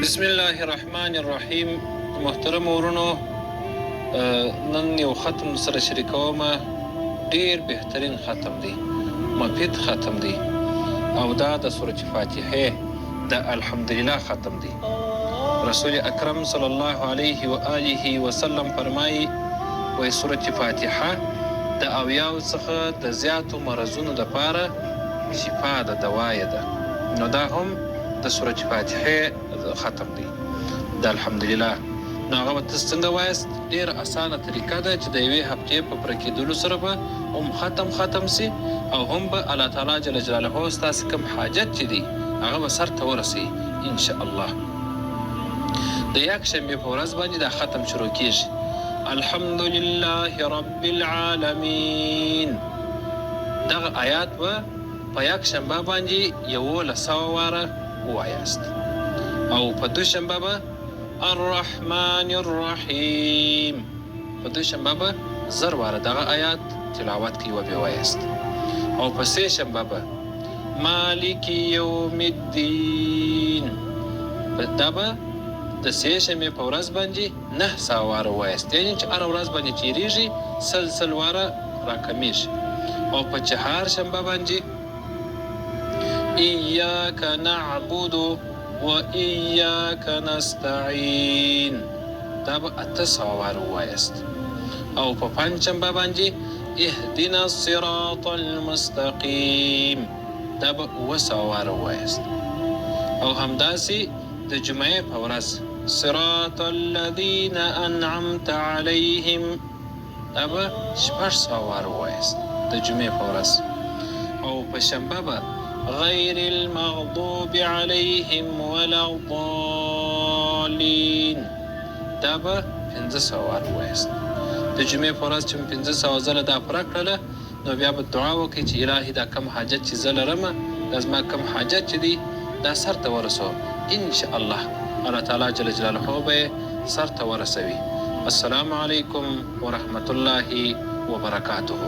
بسم الله الرحمن الرحیم. محترم ورونو، نن یو ختم سره شریکوم. ډیر بهترین ختم دی، مفید ختم دی، او دا د سورة فاتحه د الحمدلله ختم دی. رسول اکرم صلی الله علیه و آله وسلم فرمایي وایي سورة فاتحه د اویاو څخه د زیاتو مرضونو دپاره شفا ده، دوایه ده. نو دا هم د سورة فاتحه ختم دی د الحمدلله. نو هغه به تاسو څنګه وایاست؟ ډېره اسانه طریقه ده چې د یوې هفتې په پوره کېدلو سره به هم ختم سي، او هم به الله تعالی جل جلاله ستاسې کوم حاجت چې دی هغه به سرته ورسوي انشاءالله. د یکشنبې په ورځ باندې دا ختم شروع کېږي. الحمدلله رب العالمین. دغه آیات به په یکشنبه باندې 1100 واره ووایاست، او په دوشنبه به الرحمن الرحیم، په دوشنبه به 1000 واره دغه آیات تلاوت کوي و بیا وایاست، او په سهشنبه به مالک یوم الدین، دا به د سهشنبې په ورځ باندې 900 واره وایاست، یعنې چې هره ورځ باندې تېرېږي 100 واره راکمیږي. او په چهارشنبه باندې ایاک نعبد و ایاک نستعین، دا به 800 واره وایاست. او په پنجشنبه باندې اهدنا الصراط المستقیم، دا به 900 واره وایاست. او همداسې د جمعې په ورځ صراط الذین انعمت علیهم، دا به 600 واره وایاست د جمعې په ورځ. او په شنبه به غیر المغضوب علیهم ولا الضالین، دا به 500 واره وایاست. د جمعې په ورځ چې 500 ځله دا پوره کړله، نو بیا به دعا وکړئ چې الهي دا کم حاجت چې زه لرمه، دا زما کم حاجت چې دی دا سرته ورسوه انشاءالله. الله تعالی جل جلاله به یې سرته ورسوي. السلام علیکم ورحمة الله وبرکاته.